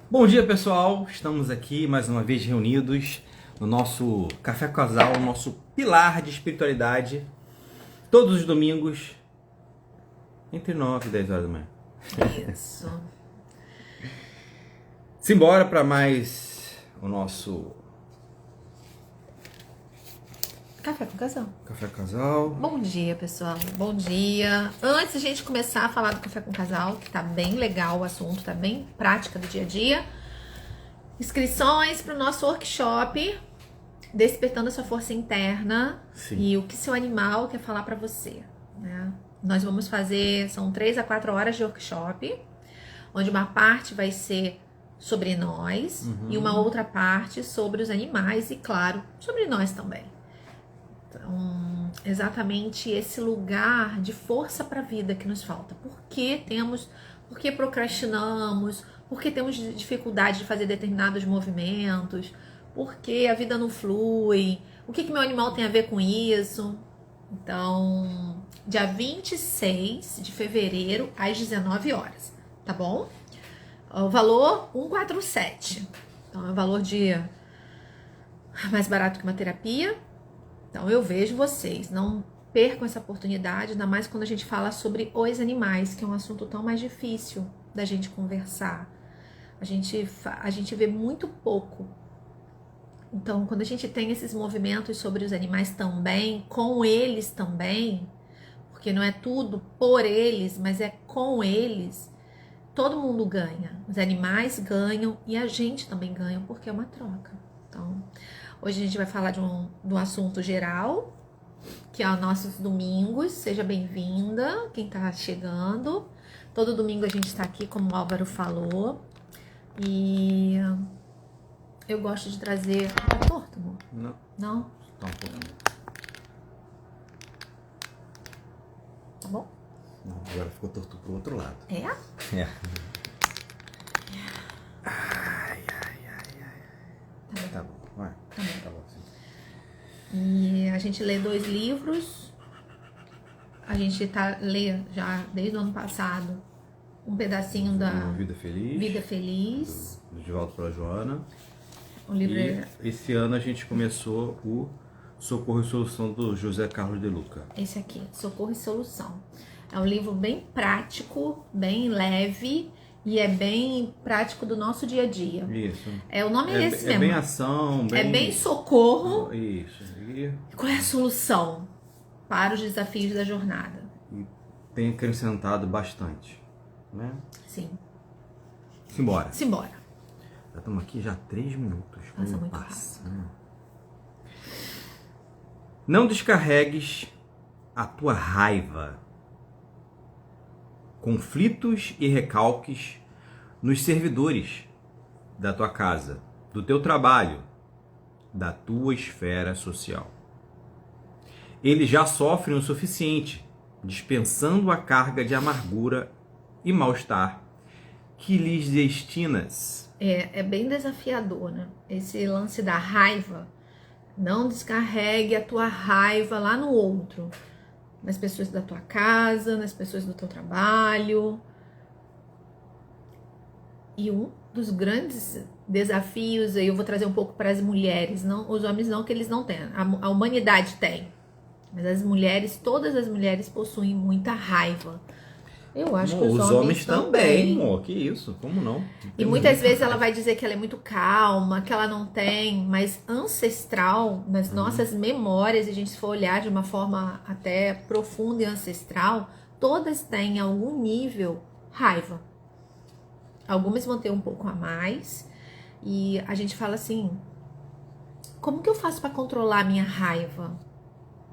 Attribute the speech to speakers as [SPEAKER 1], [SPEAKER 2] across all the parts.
[SPEAKER 1] Bom dia, pessoal! Estamos aqui mais uma vez reunidos no nosso Café com Casal, nosso pilar de espiritualidade, todos os domingos, entre 9 e 10 horas da manhã.
[SPEAKER 2] Isso.
[SPEAKER 1] Simbora para mais o nosso
[SPEAKER 2] Café com Casal.
[SPEAKER 1] Café com Casal.
[SPEAKER 2] Bom dia, pessoal. Bom dia. Antes de a gente começar a falar do Café com Casal, que tá bem legal o assunto, tá bem prática do dia a dia. Inscrições para o nosso workshop Despertando a Sua Força Interna.
[SPEAKER 1] Sim.
[SPEAKER 2] E o que seu animal quer falar para você, né? Nós vamos fazer, são 3 a 4 horas de workshop, onde uma parte vai ser sobre nós e uma outra parte sobre os animais e, claro, sobre nós também. Então, exatamente esse lugar de força para a vida que nos falta. Por que procrastinamos? Por que temos dificuldade de fazer determinados movimentos? Por que a vida não flui? O que meu animal tem a ver com isso? Então, dia 26 de fevereiro, às 19 horas, tá bom? O valor 147. Então, é um valor mais barato que uma terapia. Então, eu vejo vocês. Não percam essa oportunidade, ainda mais quando a gente fala sobre os animais, que é um assunto tão mais difícil da gente conversar. A gente vê muito pouco. Então, quando a gente tem esses movimentos sobre os animais também, com eles também, porque não é tudo por eles, mas é com eles, todo mundo ganha. Os animais ganham e a gente também ganha, porque é uma troca. Então, hoje a gente vai falar de um assunto geral, que é os nossos domingos. Seja bem-vinda, quem tá chegando. Todo domingo a gente está aqui, como o Álvaro falou. E eu gosto de trazer... Tá torto, amor?
[SPEAKER 1] Não.
[SPEAKER 2] Não?
[SPEAKER 1] Tá um pouquinho.
[SPEAKER 2] Tá bom?
[SPEAKER 1] Não, agora ficou torto pro outro lado.
[SPEAKER 2] É?
[SPEAKER 1] É. Ai. Tá bom, vai. Tá bom, sim.
[SPEAKER 2] E a gente lê 2 livros. A gente lê já desde o ano passado um pedacinho da
[SPEAKER 1] Vida Feliz.
[SPEAKER 2] Vida Feliz.
[SPEAKER 1] Do Divaldo para Joana.
[SPEAKER 2] O livro
[SPEAKER 1] E esse ano a gente começou o Socorro e Solução do José Carlos de Luca.
[SPEAKER 2] Esse aqui, Socorro e Solução. É um livro bem prático, bem leve e é bem prático do nosso dia a dia.
[SPEAKER 1] Isso.
[SPEAKER 2] O nome é esse mesmo.
[SPEAKER 1] É bem ação, bem...
[SPEAKER 2] É bem socorro.
[SPEAKER 1] Isso. E
[SPEAKER 2] Qual é a solução para os desafios da jornada?
[SPEAKER 1] tem acrescentado bastante, né?
[SPEAKER 2] Sim.
[SPEAKER 1] Simbora. Já estamos aqui já 3 minutos.
[SPEAKER 2] Passa
[SPEAKER 1] Como
[SPEAKER 2] muito
[SPEAKER 1] passa, né? Não descarregues a tua raiva, conflitos e recalques nos servidores da tua casa, do teu trabalho, da tua esfera social. Eles já sofrem o suficiente, dispensando a carga de amargura e mal-estar que lhes destinas.
[SPEAKER 2] É bem desafiador, né? Esse lance da raiva. Não descarregue a tua raiva lá no outro, nas pessoas da tua casa, nas pessoas do teu trabalho. E um dos grandes desafios, aí eu vou trazer um pouco para as mulheres, não, os homens não, que eles não têm, a humanidade tem, mas as mulheres, todas as mulheres possuem muita raiva. Eu acho que os homens também.
[SPEAKER 1] Amor, que isso, como não?
[SPEAKER 2] E muitas vezes ela vai dizer que ela é muito calma, que ela não tem, mas ancestral, nas nossas memórias, se a gente for olhar de uma forma até profunda e ancestral, todas têm em algum nível raiva. Algumas vão ter um pouco a mais. E a gente fala assim, como que eu faço para controlar a minha raiva?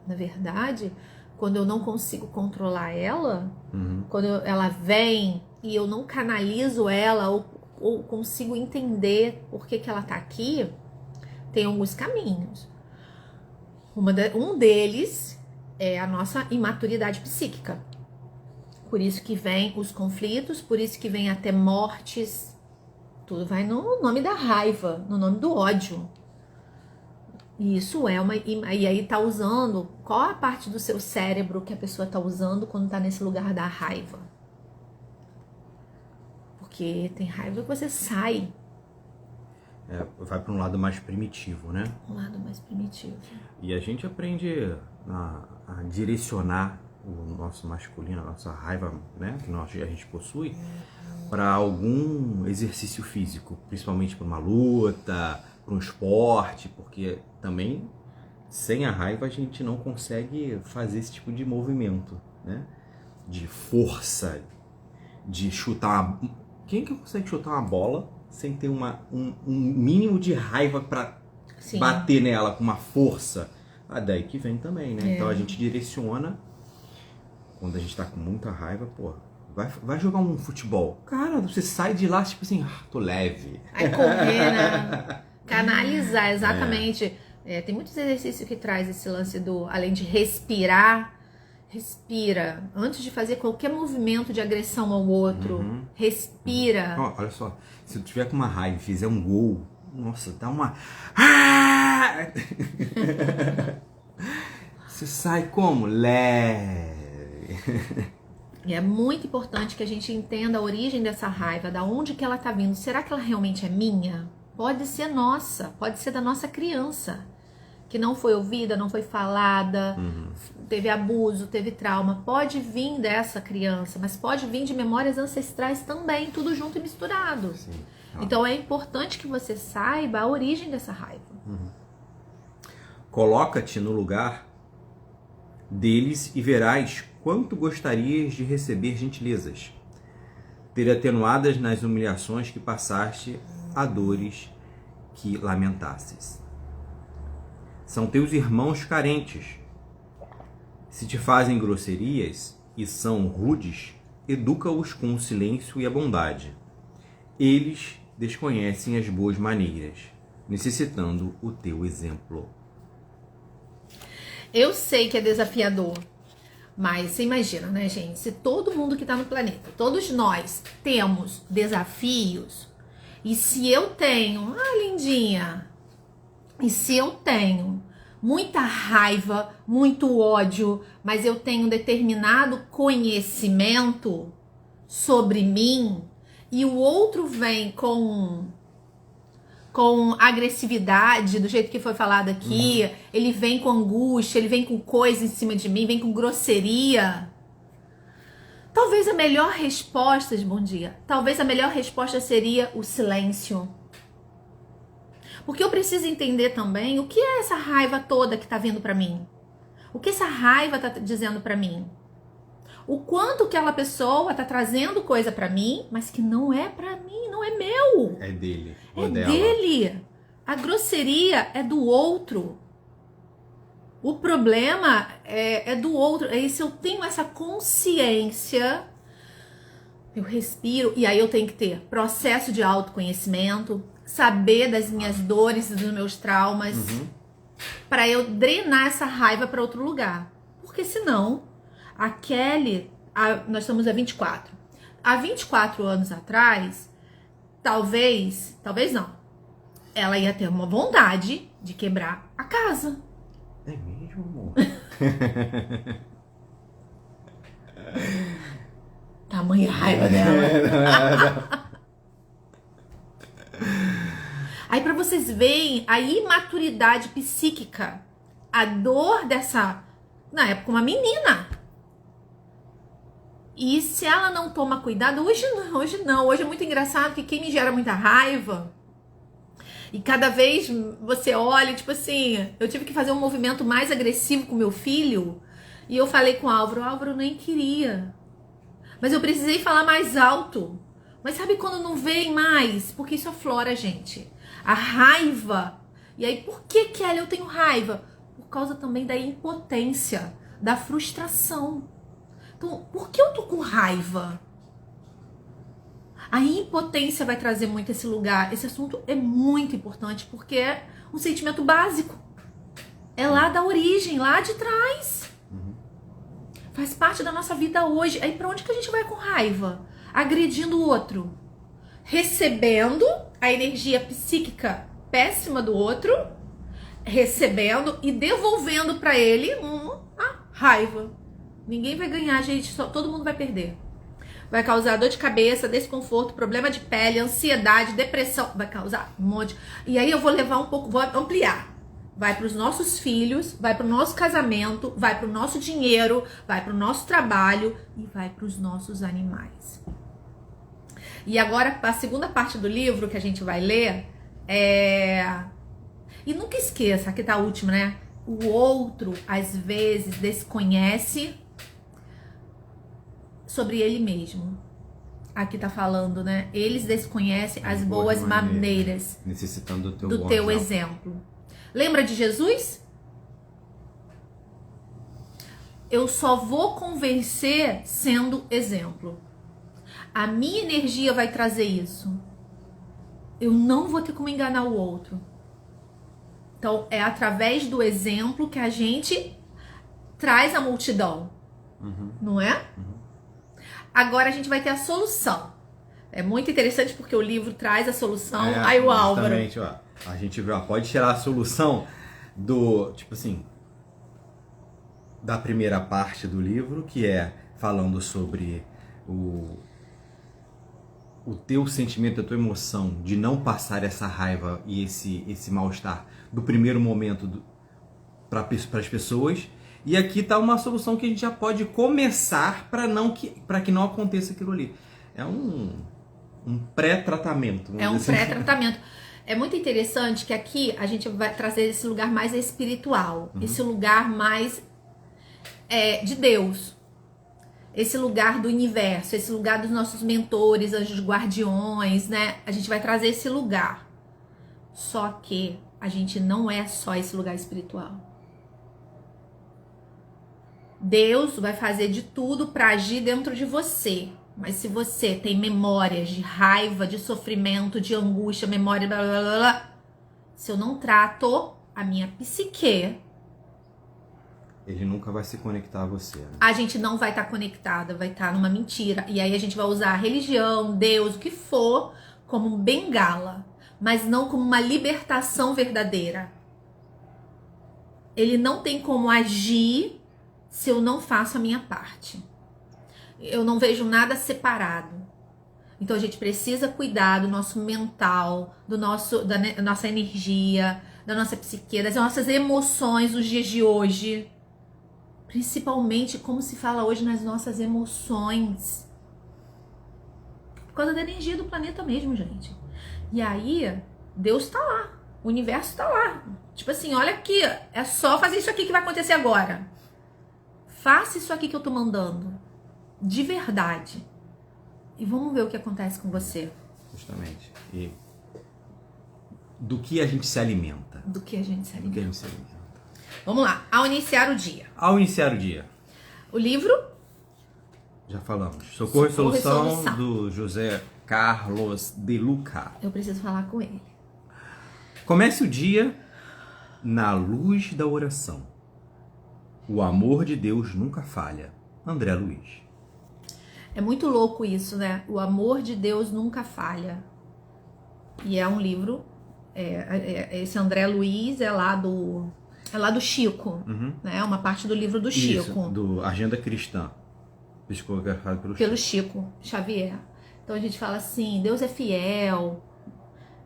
[SPEAKER 2] Na verdade, quando eu não consigo controlar ela, quando ela vem e eu não canalizo ela ou consigo entender por que ela tá aqui, tem alguns caminhos. Um deles é a nossa imaturidade psíquica. Por isso que vem os conflitos, por isso que vem até mortes. Tudo vai no nome da raiva, no nome do ódio. E isso é uma... E aí tá usando... Qual a parte do seu cérebro que a pessoa tá usando quando tá nesse lugar da raiva? Porque tem raiva que você sai.
[SPEAKER 1] Vai para um lado mais primitivo, né?
[SPEAKER 2] Um lado mais primitivo.
[SPEAKER 1] E a gente aprende a direcionar o nosso masculino, a nossa raiva, né, que a gente possui, para algum exercício físico, principalmente para uma luta, para um esporte, porque também sem a raiva a gente não consegue fazer esse tipo de movimento, né? De força, de chutar Quem que consegue chutar uma bola sem ter um mínimo de raiva para bater nela com uma força? Daí que vem também, né? Então a gente direciona quando a gente tá com muita raiva, pô. Vai jogar um futebol. Cara, você sai de lá, tipo assim, tô leve.
[SPEAKER 2] Aí correr, né? Canalizar, exatamente. Tem muitos exercícios que traz esse lance além de respirar, respira. Antes de fazer qualquer movimento de agressão ao outro, respira.
[SPEAKER 1] Olha só, se tu tiver com uma raiva e fizer um gol, nossa, dá uma... Você sai como? Leve.
[SPEAKER 2] E é muito importante que a gente entenda a origem dessa raiva, da onde que ela tá vindo. Será que ela realmente é minha? Pode ser nossa, pode ser da nossa criança, que não foi ouvida, não foi falada, teve abuso, teve trauma. Pode vir dessa criança, mas pode vir de memórias ancestrais também, tudo junto e misturado. Sim. Então é importante que você saiba a origem dessa raiva.
[SPEAKER 1] Coloca-te no lugar deles e verás quanto gostarias de receber gentilezas, ter atenuadas nas humilhações que passaste, a dores que lamentasses. São teus irmãos carentes. Se te fazem grosserias e são rudes, educa-os com o silêncio e a bondade. Eles desconhecem as boas maneiras, necessitando o teu exemplo.
[SPEAKER 2] Eu sei que é desafiador, mas você imagina, né, gente? Se todo mundo que tá no planeta, todos nós temos desafios, e se eu tenho, lindinha, e se eu tenho muita raiva, muito ódio, mas eu tenho um determinado conhecimento sobre mim, e o outro vem com agressividade, do jeito que foi falado aqui, ele vem com angústia, ele vem com coisa em cima de mim, vem com grosseria. Talvez a melhor resposta, bom dia, talvez a melhor resposta seria o silêncio. Porque eu preciso entender também o que é essa raiva toda que tá vindo pra mim. O que essa raiva tá dizendo pra mim. O quanto que aquela pessoa tá trazendo coisa pra mim, mas que não é pra mim, não é meu.
[SPEAKER 1] É dele.
[SPEAKER 2] É dele. A grosseria é do outro. O problema é do outro. É se eu tenho essa consciência, eu respiro, e aí eu tenho que ter processo de autoconhecimento, saber das minhas dores e dos meus traumas, para eu drenar essa raiva para outro lugar. Porque senão, a Kelly, nós estamos a 24. Há 24 anos atrás, talvez não, ela ia ter uma vontade de quebrar a casa.
[SPEAKER 1] É mesmo, amor?
[SPEAKER 2] Tamanha raiva dela. Aí pra vocês verem a imaturidade psíquica, a dor dessa, na época, uma menina. E se ela não toma cuidado, hoje não, hoje é muito engraçado que quem me gera muita raiva, e cada vez você olha, tipo assim, eu tive que fazer um movimento mais agressivo com meu filho, e eu falei com o Álvaro nem queria, mas eu precisei falar mais alto. Mas sabe quando não vem mais? Porque isso aflora a gente. A raiva. E aí, por que, Kelly, eu tenho raiva? Por causa também da impotência, da frustração. Então, por que eu tô com raiva? A impotência vai trazer muito esse lugar. Esse assunto é muito importante, porque é um sentimento básico. É lá da origem, lá de trás. Faz parte da nossa vida hoje. Aí pra onde que a gente vai com raiva? Agredindo o outro. Recebendo a energia psíquica péssima do outro. Recebendo e devolvendo pra ele a raiva. Ninguém vai ganhar, gente. Todo mundo vai perder. vai causar dor de cabeça, desconforto, problema de pele, ansiedade, depressão, vai causar um monte. E aí eu vou levar um pouco, vou ampliar. Vai para os nossos filhos, vai para o nosso casamento, vai para o nosso dinheiro, vai para o nosso trabalho e vai para os nossos animais. E agora, a segunda parte do livro que a gente vai ler E nunca esqueça, aqui tá a última, né? O outro, às vezes, desconhece sobre ele mesmo. Aqui tá falando, né? Eles desconhecem as boas maneiras.
[SPEAKER 1] Necessitando
[SPEAKER 2] do teu exemplo. Lembra de Jesus? Eu só vou convencer sendo exemplo. A minha energia vai trazer isso. Eu não vou ter como enganar o outro. Então, é através do exemplo que a gente traz a multidão. Não é? Agora a gente vai ter a solução. É muito interessante porque o livro traz a solução. Aí o Álvaro.
[SPEAKER 1] Ó, a gente pode tirar a solução do, tipo assim, da primeira parte do livro, que é falando sobre o teu sentimento, a tua emoção de não passar essa raiva e esse mal-estar do primeiro momento para as pessoas. E aqui está uma solução que a gente já pode começar para que não aconteça aquilo ali. É um pré-tratamento.
[SPEAKER 2] É um pré-tratamento. É muito interessante que aqui a gente vai trazer esse lugar mais espiritual, esse lugar mais de Deus, esse lugar do universo, esse lugar dos nossos mentores, anjos guardiões, né? A gente vai trazer esse lugar. Só que a gente não é só esse lugar espiritual. Deus vai fazer de tudo para agir dentro de você. Mas se você tem memórias de raiva, de sofrimento, de angústia, memória, blá, blá, blá, blá, se eu não trato a minha psique,
[SPEAKER 1] ele nunca vai se conectar a você. Né?
[SPEAKER 2] A gente não vai estar conectada, vai estar numa mentira. E aí a gente vai usar a religião, Deus, o que for, como um bengala, mas não como uma libertação verdadeira. Ele não tem como agir se eu não faço a minha parte. Eu não vejo nada separado. Então a gente precisa cuidar do nosso mental, da nossa energia, da nossa psique, das nossas emoções nos dias de hoje. Principalmente como se fala hoje nas nossas emoções. Por causa da energia do planeta mesmo, gente. E aí, Deus tá lá. O universo tá lá. Tipo assim, olha aqui, é só fazer isso aqui que vai acontecer agora. Faça isso aqui que eu tô mandando. De verdade. E vamos ver o que acontece com você.
[SPEAKER 1] Justamente. E do que a gente se alimenta.
[SPEAKER 2] Do que a gente se alimenta.
[SPEAKER 1] Do que a gente se alimenta.
[SPEAKER 2] Vamos lá. Ao iniciar o dia.
[SPEAKER 1] Ao iniciar o dia.
[SPEAKER 2] O livro?
[SPEAKER 1] Já falamos. Socorro e Solução, do José Carlos de Luca.
[SPEAKER 2] Eu preciso falar com ele.
[SPEAKER 1] Comece o dia na luz da oração. O amor de Deus nunca falha. André Luiz.
[SPEAKER 2] É muito louco isso, né? O amor de Deus nunca falha. E é um livro. Esse André Luiz é lá do Chico. Né? É uma parte do livro do Chico.
[SPEAKER 1] Isso, do Agenda Cristã. Psicografado
[SPEAKER 2] pelo Chico Xavier. Então a gente fala assim, Deus é fiel.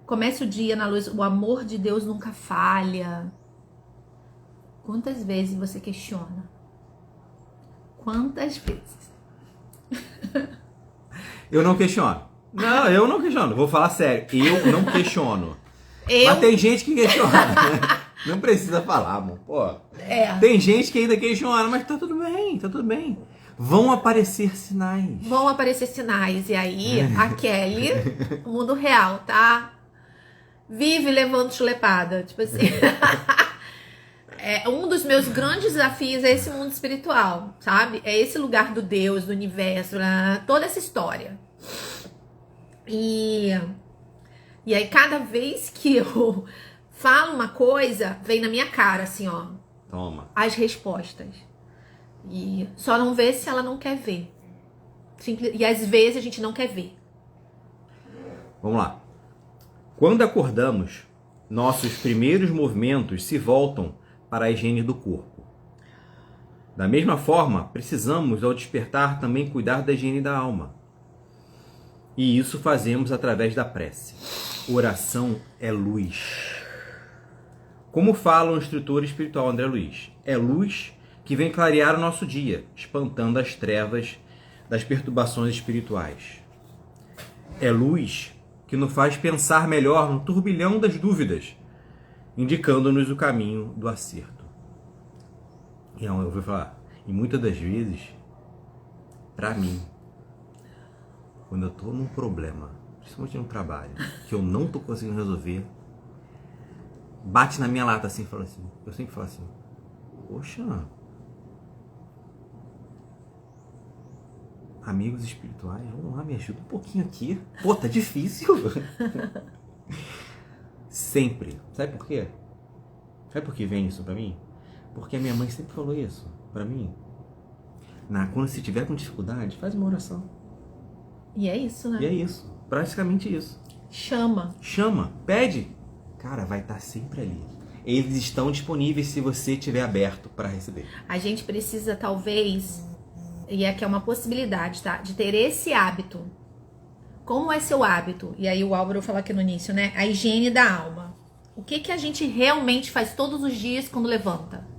[SPEAKER 2] Comece o dia na luz. O amor de Deus nunca falha. Quantas vezes você questiona? Quantas vezes?
[SPEAKER 1] Eu não questiono. Não, eu não questiono. Vou falar sério. Eu não questiono. Mas tem gente que questiona. Não precisa falar, amor. Pô. Tem gente que ainda questiona, mas tá tudo bem, tá tudo bem. Vão aparecer sinais.
[SPEAKER 2] Vão aparecer sinais. E aí, a Kelly, o mundo real, tá? Vive levando chulepada. Tipo assim. Um dos meus grandes desafios é esse mundo espiritual, sabe? É esse lugar do Deus, do universo, toda essa história. E aí, cada vez que eu falo uma coisa, vem na minha cara, assim, ó.
[SPEAKER 1] Toma.
[SPEAKER 2] As respostas. E só não vê se ela não quer ver. E às vezes a gente não quer ver.
[SPEAKER 1] Vamos lá. Quando acordamos, nossos primeiros movimentos se voltam para a higiene do corpo. Da mesma forma, precisamos, ao despertar, também cuidar da higiene da alma. E isso fazemos através da prece. Oração é luz. Como fala o instrutor espiritual André Luiz, é luz que vem clarear o nosso dia, espantando as trevas das perturbações espirituais. É luz que nos faz pensar melhor no turbilhão das dúvidas, indicando-nos o caminho do acerto. E eu vou falar, e muitas das vezes, para mim, quando eu estou num problema, principalmente no trabalho, que eu não estou conseguindo resolver, bate na minha lata assim, fala assim, eu sempre falo assim, poxa, amigos espirituais, vamos lá, me ajuda um pouquinho aqui. Pô, tá difícil. Sempre. Sabe por quê? Sabe por que vem isso pra mim? Porque a minha mãe sempre falou isso pra mim. Quando você tiver com dificuldade, faz uma oração.
[SPEAKER 2] E é isso, né?
[SPEAKER 1] E é isso. Praticamente isso.
[SPEAKER 2] Chama.
[SPEAKER 1] Chama. Pede. Cara, vai estar sempre ali. Eles estão disponíveis se você estiver aberto para receber.
[SPEAKER 2] A gente precisa, talvez, e é que é uma possibilidade, tá? De ter esse hábito. Como é seu hábito? E aí o Álvaro falou aqui no início, né? A higiene da alma. O que a gente realmente faz todos os dias quando levanta?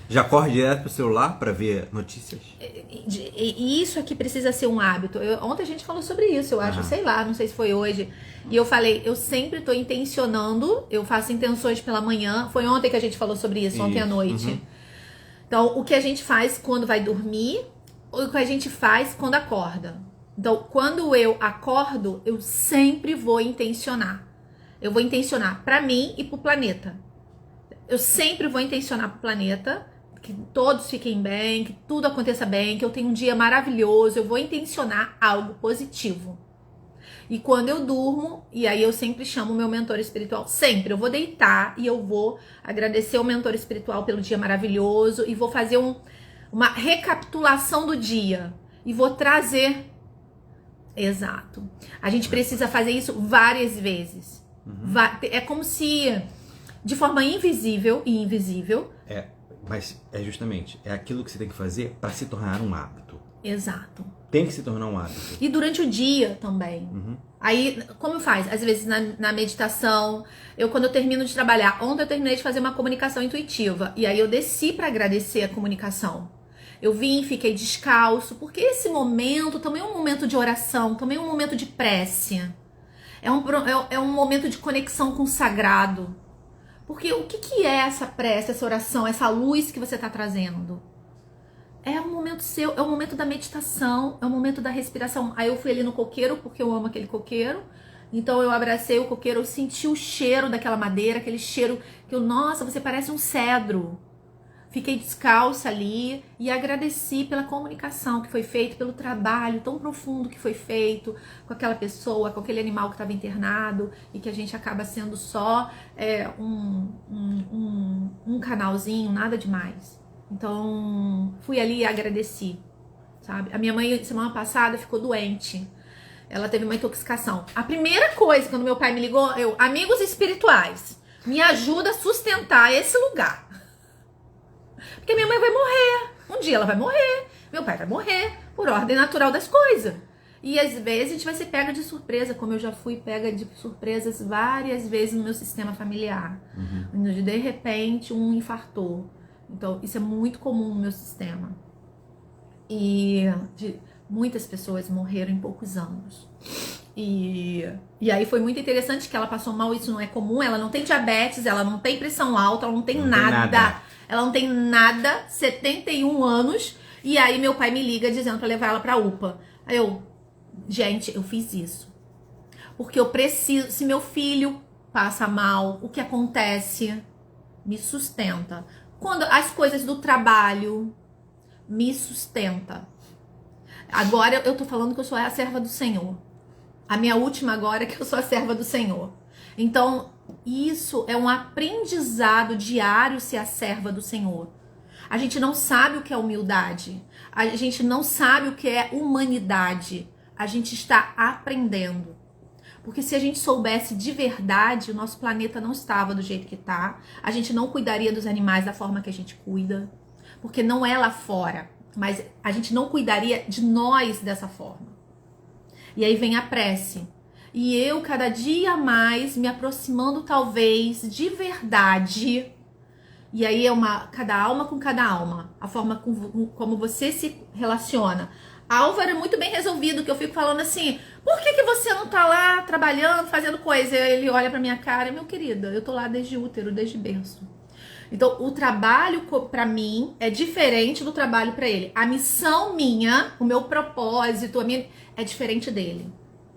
[SPEAKER 1] Já corre direto pro celular para ver notícias?
[SPEAKER 2] E isso aqui precisa ser um hábito. Ontem a gente falou sobre isso, eu acho, sei lá, não sei se foi hoje. E eu falei, eu sempre tô intencionando, eu faço intenções pela manhã. Foi ontem que a gente falou sobre isso, ontem à noite. Uhum. Então, o que a gente faz quando vai dormir, o que a gente faz quando acorda. Então, quando eu acordo, eu sempre vou intencionar. Eu vou intencionar pra mim e pro planeta. Eu sempre vou intencionar pro planeta, que todos fiquem bem, que tudo aconteça bem, que eu tenha um dia maravilhoso. Eu vou intencionar algo positivo. E quando eu durmo, e aí eu sempre chamo o meu mentor espiritual, sempre, eu vou deitar e eu vou agradecer ao mentor espiritual pelo dia maravilhoso e vou fazer uma recapitulação do dia e vou trazer, exato, a gente precisa fazer isso várias vezes, é como se, de forma invisível e invisível,
[SPEAKER 1] mas é justamente, é aquilo que você tem que fazer para se tornar um hábito.
[SPEAKER 2] Exato.
[SPEAKER 1] Tem que se tornar um hábito.
[SPEAKER 2] E durante o dia também. Aí, como faz? Às vezes na meditação, quando eu termino de trabalhar, ontem eu terminei de fazer uma comunicação intuitiva, e aí eu desci para agradecer a comunicação. Eu vim, fiquei descalço, porque esse momento também é um momento de oração, também é um momento de prece. É um momento de conexão com o sagrado. Porque o que é essa prece, essa oração, essa luz que você está trazendo? É um momento seu, é o momento da meditação, é o momento da respiração. Aí eu fui ali no coqueiro, porque eu amo aquele coqueiro. Então eu abracei o coqueiro, eu senti o cheiro daquela madeira, aquele cheiro que nossa, você parece um cedro. Fiquei descalça ali e agradeci pela comunicação que foi feita, pelo trabalho tão profundo que foi feito com aquela pessoa, com aquele animal que estava internado e que a gente acaba sendo só um canalzinho, nada demais. Então, fui ali e agradeci, sabe? A minha mãe, semana passada, ficou doente. Ela teve uma intoxicação. A primeira coisa, quando meu pai me ligou, amigos espirituais, me ajuda a sustentar esse lugar. Porque minha mãe vai morrer. Um dia ela vai morrer. Meu pai vai morrer. Por ordem natural das coisas. E às vezes a gente vai ser pega de surpresa, como eu já fui pega de surpresas várias vezes no meu sistema familiar. De repente, um infartou. Então, isso é muito comum no meu sistema. E muitas pessoas morreram em poucos anos. E aí foi muito interessante que ela passou mal, isso não é comum. Ela não tem diabetes, ela não tem pressão alta, ela não tem nada. Ela não tem nada, 71 anos. E aí meu pai me liga dizendo pra levar ela pra UPA. Aí gente, eu fiz isso. Porque eu preciso, se meu filho passa mal, o que acontece? Me sustenta. Quando as coisas do trabalho me sustenta. Agora eu tô falando que eu sou a serva do Senhor. A minha última agora é que eu sou a serva do Senhor. Então, isso é um aprendizado diário ser a serva do Senhor. A gente não sabe o que é humildade. A gente não sabe o que é humanidade. A gente está aprendendo. Porque se a gente soubesse de verdade, o nosso planeta não estava do jeito que está. A gente não cuidaria dos animais da forma que a gente cuida. Porque não é lá fora. Mas a gente não cuidaria de nós dessa forma. E aí vem a prece. E eu, cada dia mais, me aproximando, talvez, de verdade. E aí é cada alma com cada alma. A forma como você se relaciona. Álvaro é muito bem resolvido, que eu fico falando assim, por que você não tá lá trabalhando, fazendo coisa? Ele olha pra minha cara, meu querido, eu tô lá desde útero, desde berço. Então, o trabalho pra mim é diferente do trabalho pra ele. A missão minha, o meu propósito, é diferente dele.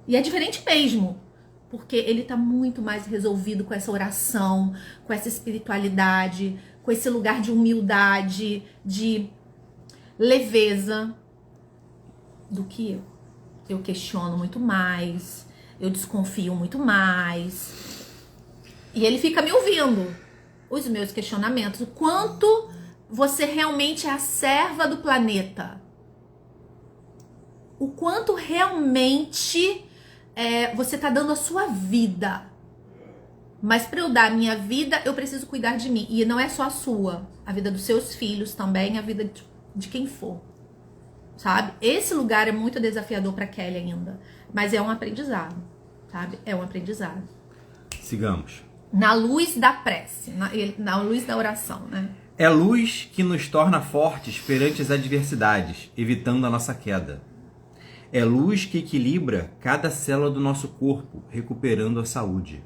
[SPEAKER 2] E é diferente mesmo, porque ele tá muito mais resolvido com essa oração, com essa espiritualidade, com esse lugar de humildade, de leveza, do que eu. Eu questiono muito mais, eu desconfio muito mais. E ele fica me ouvindo, os meus questionamentos, o quanto você realmente é a serva do planeta. O quanto realmente você tá dando a sua vida. Mas para eu dar a minha vida, eu preciso cuidar de mim. E não é só a sua, a vida dos seus filhos também, a vida de quem for. Sabe? Esse lugar é muito desafiador para Kelly ainda. Mas é um aprendizado, sabe? É um aprendizado.
[SPEAKER 1] Sigamos.
[SPEAKER 2] Na luz da prece, na luz da oração, né?
[SPEAKER 1] É luz que nos torna fortes perante as adversidades, evitando a nossa queda. É luz que equilibra cada célula do nosso corpo, recuperando a saúde.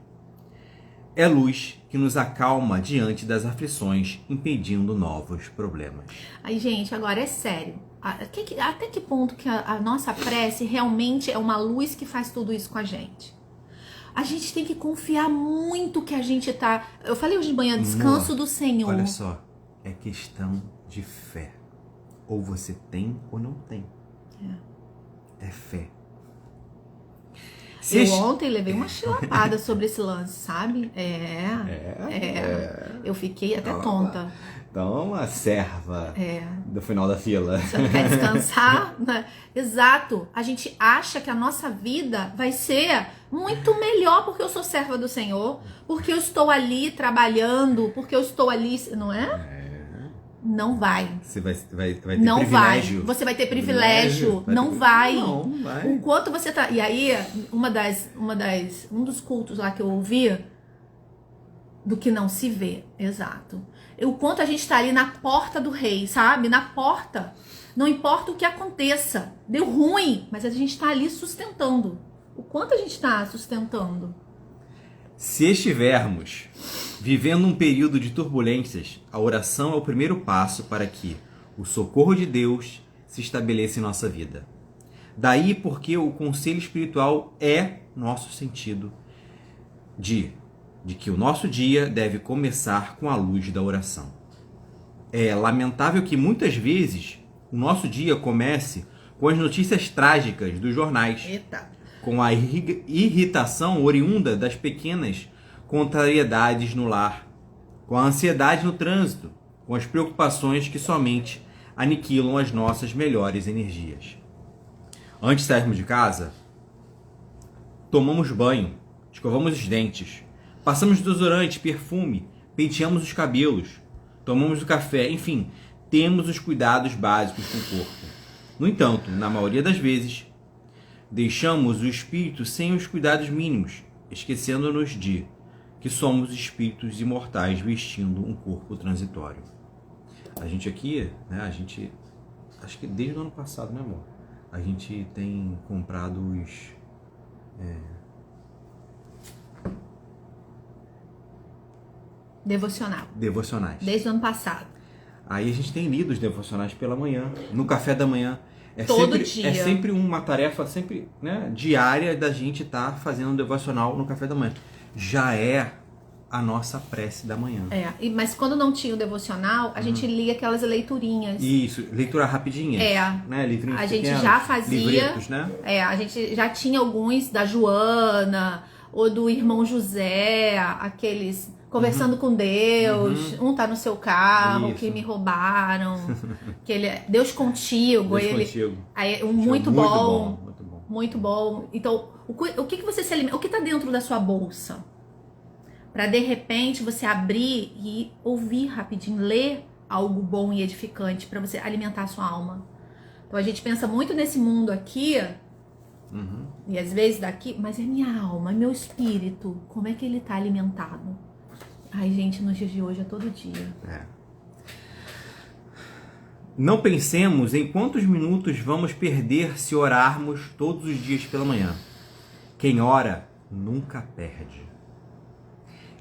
[SPEAKER 1] É luz que nos acalma diante das aflições, impedindo novos problemas.
[SPEAKER 2] Aí, gente, agora é sério. Até que ponto que a nossa prece realmente é uma luz que faz tudo isso com a gente? A gente tem que confiar muito que a gente tá... Eu falei hoje de manhã, descanso do Senhor.
[SPEAKER 1] Olha só, é questão de fé. Ou você tem ou não tem. É fé.
[SPEAKER 2] Eu ontem levei uma chilapada sobre esse lance, sabe? Eu fiquei até tonta.
[SPEAKER 1] Toma, serva do final da fila.
[SPEAKER 2] Você não quer descansar? Né? Exato. A gente acha que a nossa vida vai ser muito melhor porque eu sou serva do Senhor, porque eu estou ali trabalhando, porque eu estou ali... Não é? Não vai.
[SPEAKER 1] Você vai ter
[SPEAKER 2] não
[SPEAKER 1] privilégio.
[SPEAKER 2] Vai. Você vai ter privilégio. Não vai.
[SPEAKER 1] Não vai.
[SPEAKER 2] O quanto você tá... E aí, um dos cultos lá que eu ouvi, do que não se vê. Exato. O quanto a gente tá ali na porta do rei, sabe? Na porta. Não importa o que aconteça. Deu ruim, mas a gente tá ali sustentando. O quanto a gente tá sustentando.
[SPEAKER 1] Se estivermos vivendo um período de turbulências, a oração é o primeiro passo para que o socorro de Deus se estabeleça em nossa vida. Daí porque o conselho espiritual é nosso sentido de que o nosso dia deve começar com a luz da oração. É lamentável que muitas vezes o nosso dia comece com as notícias trágicas dos jornais.
[SPEAKER 2] Eita.
[SPEAKER 1] Com a irritação oriunda das pequenas contrariedades no lar, com a ansiedade no trânsito, com as preocupações que somente aniquilam as nossas melhores energias. Antes de sairmos de casa, tomamos banho, escovamos os dentes, passamos desodorante, perfume, penteamos os cabelos, tomamos o café, enfim, temos os cuidados básicos com o corpo. No entanto, na maioria das vezes, deixamos o espírito sem os cuidados mínimos, esquecendo-nos de que somos espíritos imortais vestindo um corpo transitório. A gente aqui, né, acho que desde o ano passado, né, amor? A gente tem comprado os... Devocionais.
[SPEAKER 2] Desde o ano passado.
[SPEAKER 1] Aí a gente tem lido os devocionais pela manhã, no café da manhã.
[SPEAKER 2] Todo dia.
[SPEAKER 1] É sempre uma tarefa diária da gente estar fazendo um devocional no café da manhã. Já é a nossa prece da manhã.
[SPEAKER 2] Mas quando não tinha o devocional, a gente lia aquelas leiturinhas.
[SPEAKER 1] Isso, leitura rapidinha.
[SPEAKER 2] Né?
[SPEAKER 1] Leiturinhas
[SPEAKER 2] a gente
[SPEAKER 1] pequenas,
[SPEAKER 2] já fazia.
[SPEAKER 1] Livretos, né?
[SPEAKER 2] A gente já tinha alguns da Joana, ou do irmão José, aqueles... Conversando com Deus, um tá no seu carro, que me roubaram, que ele Deus contigo,
[SPEAKER 1] Contigo.
[SPEAKER 2] Aí, muito bom. Então, o que você se alimenta? O que tá dentro da sua bolsa? Pra de repente você abrir e ouvir rapidinho, ler algo bom e edificante pra você alimentar a sua alma. Então a gente pensa muito nesse mundo aqui E às vezes daqui, mas é minha alma, é meu espírito, como é que ele tá alimentado? Ai, gente, nos dias de hoje é todo dia.
[SPEAKER 1] Não pensemos em quantos minutos vamos perder se orarmos todos os dias pela manhã. Quem ora nunca perde.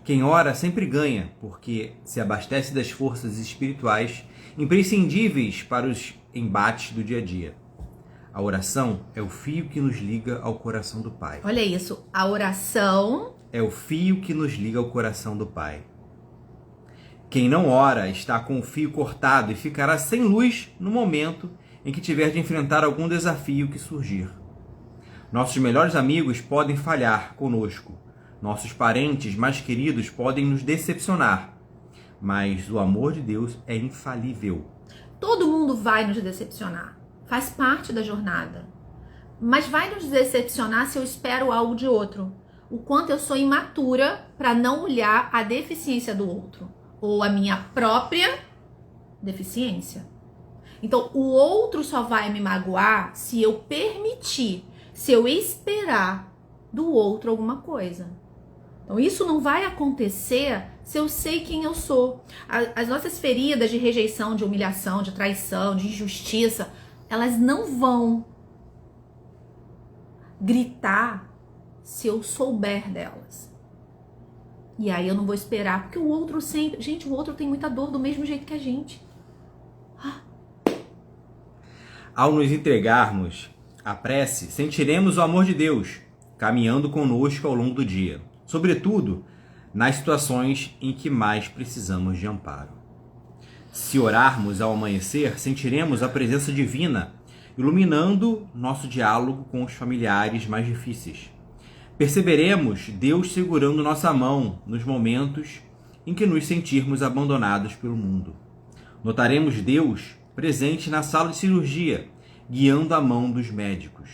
[SPEAKER 1] Quem ora sempre ganha, porque se abastece das forças espirituais imprescindíveis para os embates do dia a dia. A oração é o fio que nos liga ao coração do Pai.
[SPEAKER 2] Olha isso, a oração
[SPEAKER 1] é o fio que nos liga ao coração do Pai. Quem não ora está com o fio cortado e ficará sem luz no momento em que tiver de enfrentar algum desafio que surgir. Nossos melhores amigos podem falhar conosco. Nossos parentes mais queridos podem nos decepcionar. Mas o amor de Deus é infalível.
[SPEAKER 2] Todo mundo vai nos decepcionar. Faz parte da jornada. Mas vai nos decepcionar se eu espero algo de outro. O quanto eu sou imatura para não olhar a deficiência do outro. Ou a minha própria deficiência. Então, o outro só vai me magoar se eu permitir, se eu esperar do outro alguma coisa. Então, isso não vai acontecer se eu sei quem eu sou. As nossas feridas de rejeição, de humilhação, de traição, de injustiça, elas não vão gritar se eu souber delas. E aí eu não vou esperar, porque o outro sempre... Gente, o outro tem muita dor do mesmo jeito que a gente.
[SPEAKER 1] Ao nos entregarmos à prece, sentiremos o amor de Deus caminhando conosco ao longo do dia. Sobretudo, nas situações em que mais precisamos de amparo. Se orarmos ao amanhecer, sentiremos a presença divina iluminando nosso diálogo com os familiares mais difíceis. Perceberemos Deus segurando nossa mão nos momentos em que nos sentirmos abandonados pelo mundo. Notaremos Deus presente na sala de cirurgia, guiando a mão dos médicos.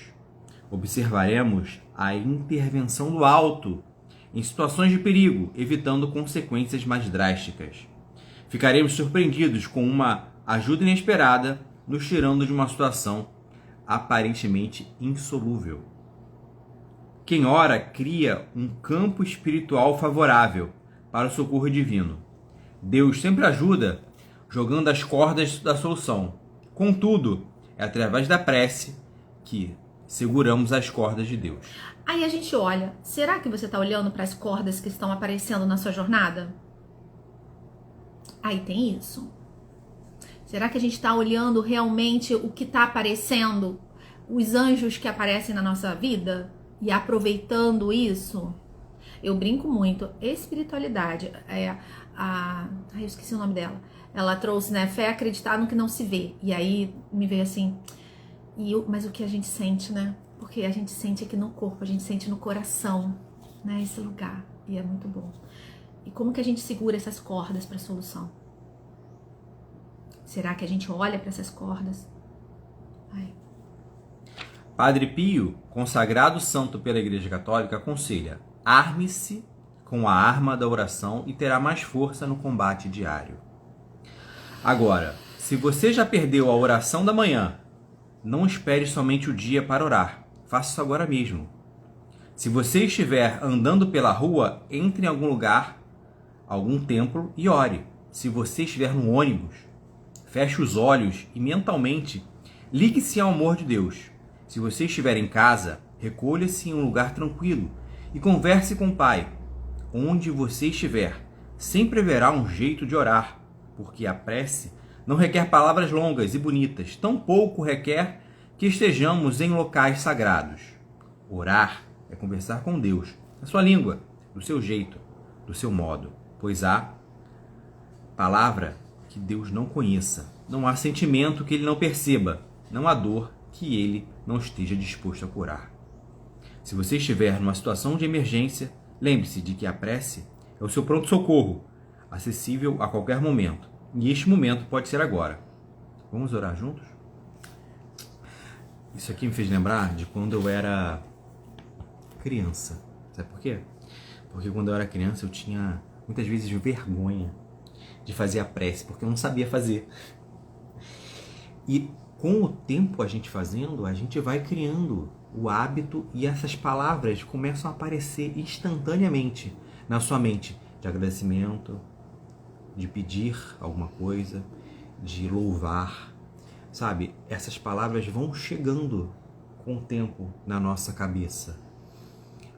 [SPEAKER 1] Observaremos a intervenção do alto em situações de perigo, evitando consequências mais drásticas. Ficaremos surpreendidos com uma ajuda inesperada, nos tirando de uma situação aparentemente insolúvel. Quem ora cria um campo espiritual favorável para o socorro divino. Deus sempre ajuda jogando as cordas da solução. Contudo, é através da prece que seguramos as cordas de Deus.
[SPEAKER 2] Aí a gente olha, será que você está olhando para as cordas que estão aparecendo na sua jornada? Aí tem isso. Será que a gente está olhando realmente o que está aparecendo? Os anjos que aparecem na nossa vida? E aproveitando isso? Eu brinco muito. Espiritualidade. Eu esqueci o nome dela. Ela trouxe, né? Fé é acreditar no que não se vê. E aí me veio assim... mas o que a gente sente, né? Porque a gente sente aqui no corpo, a gente sente no coração, né? Esse lugar. E é muito bom. E como que a gente segura essas cordas para a solução? Será que a gente olha para essas cordas?
[SPEAKER 1] Padre Pio, consagrado santo pela Igreja Católica, aconselha: arme-se com a arma da oração e terá mais força no combate diário. Agora, se você já perdeu a oração da manhã, não espere somente o dia para orar. Faça isso agora mesmo. Se você estiver andando pela rua, entre em algum lugar, algum templo e ore. Se você estiver no ônibus, feche os olhos e mentalmente ligue-se ao amor de Deus. Se você estiver em casa, recolha-se em um lugar tranquilo e converse com o Pai. Onde você estiver, sempre haverá um jeito de orar, porque a prece não requer palavras longas e bonitas, tampouco requer que estejamos em locais sagrados. Orar é conversar com Deus, na sua língua, do seu jeito, do seu modo, pois há palavra que Deus não conheça, não há sentimento que Ele não perceba, não há dor que Ele não esteja disposto a curar. Se você estiver numa situação de emergência, lembre-se de que a prece é o seu pronto-socorro, acessível a qualquer momento. E este momento pode ser agora. Vamos orar juntos? Isso aqui me fez lembrar de quando eu era criança. Sabe por quê? Porque quando eu era criança eu tinha muitas vezes vergonha de fazer a prece, porque eu não sabia fazer. E com o tempo a gente fazendo, a gente vai criando o hábito, e essas palavras começam a aparecer instantaneamente na sua mente, de agradecimento, de pedir alguma coisa, de louvar, sabe? Essas palavras vão chegando com o tempo na nossa cabeça.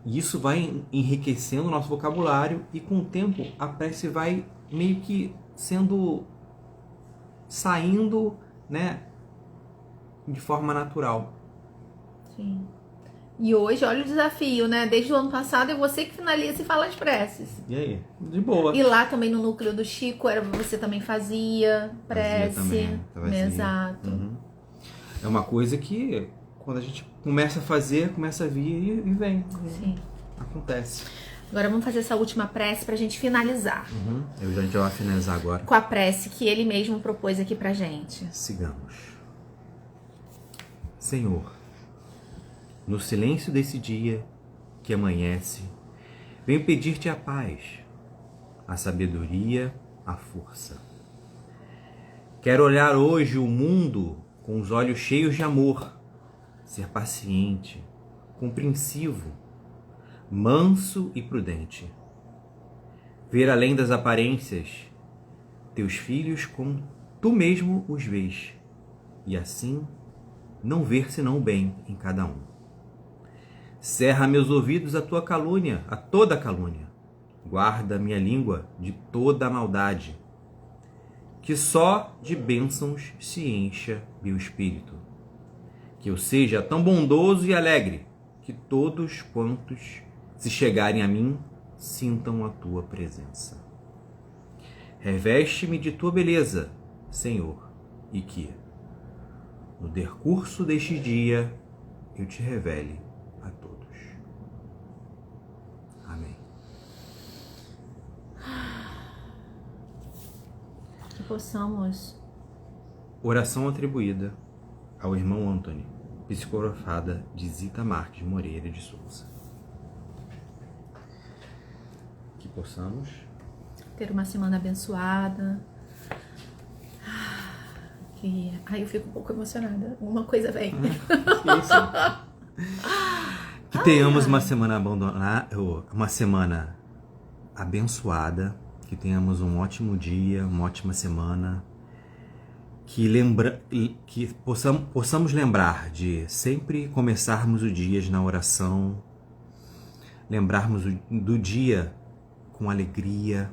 [SPEAKER 1] E isso vai enriquecendo o nosso vocabulário, e com o tempo a prece vai meio que saindo, né, de forma natural.
[SPEAKER 2] Sim. E hoje, olha o desafio, né? Desde o ano passado é você que finaliza e fala as preces.
[SPEAKER 1] E aí? De boa.
[SPEAKER 2] E lá também no núcleo do Chico, você também fazia prece.
[SPEAKER 1] Fazia.
[SPEAKER 2] Exato.
[SPEAKER 1] Uhum. É uma coisa que quando a gente começa a fazer, começa a vir e vem.
[SPEAKER 2] Sim.
[SPEAKER 1] Acontece.
[SPEAKER 2] Agora vamos fazer essa última prece pra gente finalizar.
[SPEAKER 1] Uhum. A gente vai finalizar agora.
[SPEAKER 2] Com a prece que ele mesmo propôs aqui pra gente.
[SPEAKER 1] Sigamos. Senhor, no silêncio desse dia que amanhece, venho pedir-te a paz, a sabedoria, a força. Quero olhar hoje o mundo com os olhos cheios de amor, ser paciente, compreensivo, manso e prudente. Ver além das aparências teus filhos como tu mesmo os vês, e assim não ver senão o bem em cada um. Cerra meus ouvidos a tua calúnia, a toda calúnia. Guarda minha língua de toda a maldade. Que só de bênçãos se encha meu espírito. Que eu seja tão bondoso e alegre, que todos quantos se chegarem a mim sintam a tua presença. Reveste-me de tua beleza, Senhor, e que, no decurso deste dia, eu te revele a todos. Amém.
[SPEAKER 2] Que possamos.
[SPEAKER 1] Oração atribuída ao irmão Antônio, psicografada de Zita Marques Moreira de Souza. Que possamos
[SPEAKER 2] Ter uma semana abençoada. Ai, eu fico um pouco emocionada. Uma coisa vem.
[SPEAKER 1] Que tenhamos uma semana uma semana abençoada, que tenhamos um ótimo dia, uma ótima semana, que possamos lembrar de sempre começarmos os dias na oração, lembrarmos do dia com alegria,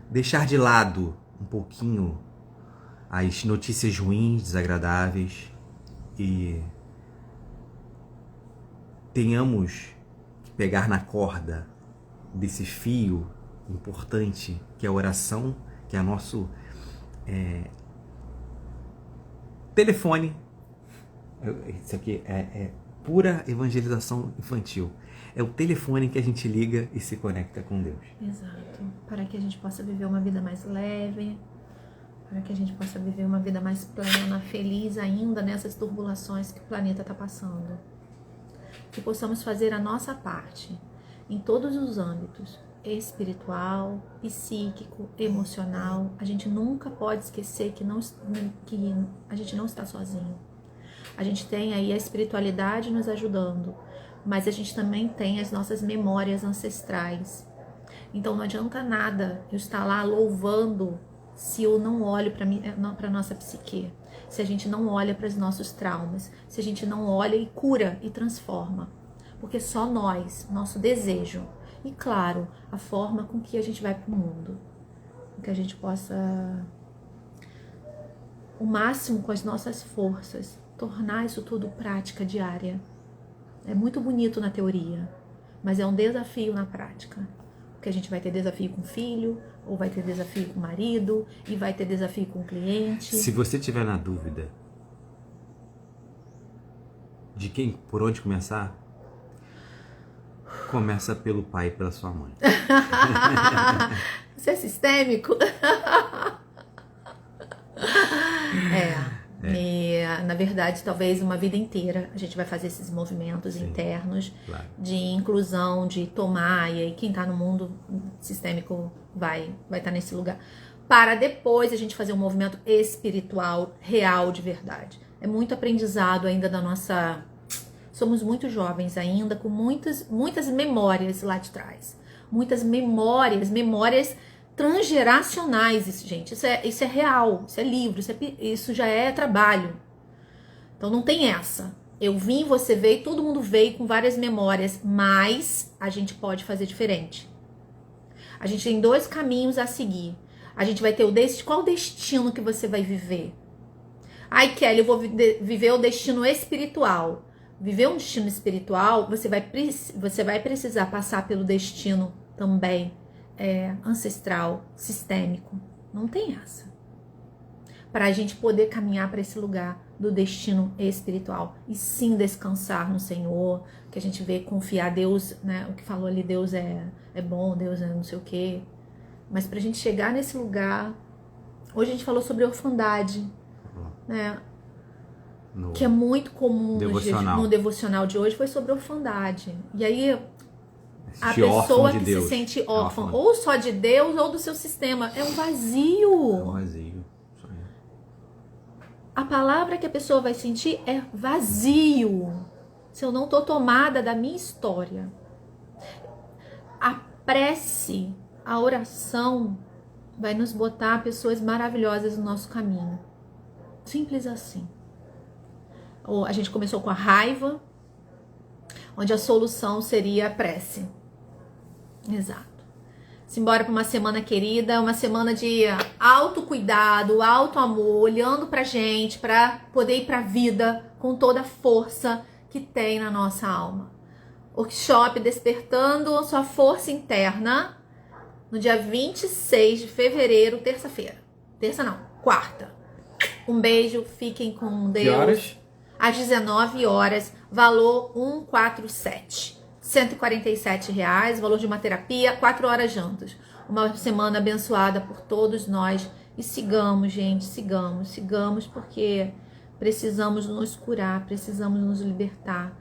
[SPEAKER 1] deixar de lado um pouquinho as notícias ruins, desagradáveis, e tenhamos que pegar na corda desse fio importante que é a oração, que é nosso telefone. Isso aqui é pura evangelização infantil. É o telefone que a gente liga e se conecta com Deus.
[SPEAKER 2] Exato. Para que a gente possa viver uma vida mais leve, para que a gente possa viver uma vida mais plena, feliz ainda nessas turbulações que o planeta está passando. Que possamos fazer a nossa parte em todos os âmbitos, espiritual, psíquico, emocional. A gente nunca pode esquecer que a gente não está sozinho. A gente tem aí a espiritualidade nos ajudando, mas a gente também tem as nossas memórias ancestrais. Então não adianta nada eu estar lá louvando se eu não olho para a nossa psique, se a gente não olha para os nossos traumas, se a gente não olha e cura e transforma. Porque só nós, nosso desejo, e claro, a forma com que a gente vai para o mundo, que a gente possa, o máximo com as nossas forças, tornar isso tudo prática diária. É muito bonito na teoria, mas é um desafio na prática. Porque a gente vai ter desafio com o filho, ou vai ter desafio com o marido, e vai ter desafio com o cliente.
[SPEAKER 1] Se você tiver na dúvida de por onde começar, começa pelo pai e pela sua mãe.
[SPEAKER 2] Você é sistêmico? Na verdade, talvez uma vida inteira a gente vai fazer esses movimentos internos, claro, de inclusão, de tomar, e aí quem tá no mundo sistêmico vai estar nesse lugar, para depois a gente fazer um movimento espiritual real de verdade. É muito aprendizado ainda da nossa somos muito jovens ainda, com muitas memórias lá de trás. Muitas memórias transgeracionais, isso, gente. Isso é real, isso é livro, isso já é trabalho. Então não tem essa. Eu vim, você veio, todo mundo veio com várias memórias, mas a gente pode fazer diferente. A gente tem 2 caminhos a seguir. A gente vai ter qual o destino que você vai viver? Ai, Kelly, eu vou viver o destino espiritual. Viver um destino espiritual, você vai precisar passar pelo destino também ancestral, sistêmico. Não tem essa. Para a gente poder caminhar para esse lugar do destino espiritual. E sim descansar no Senhor, que a gente vê, confiar. Deus, né? O que falou ali, Deus é bom, Deus é não sei o quê. Mas pra gente chegar nesse lugar... Hoje a gente falou sobre orfandade, né? Que é muito comum no devocional de hoje, foi sobre orfandade. E aí, a pessoa que se sente órfã, ou só de Deus, ou do seu sistema, é um vazio.
[SPEAKER 1] É um vazio.
[SPEAKER 2] A palavra que a pessoa vai sentir é vazio. Se eu não tô tomada da minha história. A prece, a oração, vai nos botar pessoas maravilhosas no nosso caminho. Simples assim. A gente começou com a raiva, onde a solução seria a prece. Exato. Simbora para uma semana querida, uma semana de autocuidado, autoamor, olhando pra gente, para poder ir pra vida com toda a força que tem na nossa alma. Workshop Despertando Sua Força Interna, no dia 26 de fevereiro, terça-feira. Terça não, quarta. Um beijo, fiquem com Deus.
[SPEAKER 1] Que horas?
[SPEAKER 2] Às 19 horas, valor 147. R$147, valor de uma terapia, 4 horas juntos. Uma semana abençoada por todos nós. E sigamos, gente, sigamos, porque precisamos nos curar, precisamos nos libertar.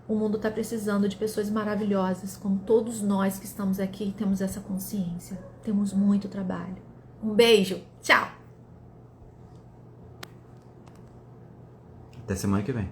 [SPEAKER 2] O mundo está precisando de pessoas maravilhosas, como todos nós que estamos aqui e temos essa consciência. Temos muito trabalho. Um beijo, tchau!
[SPEAKER 1] Até semana que vem.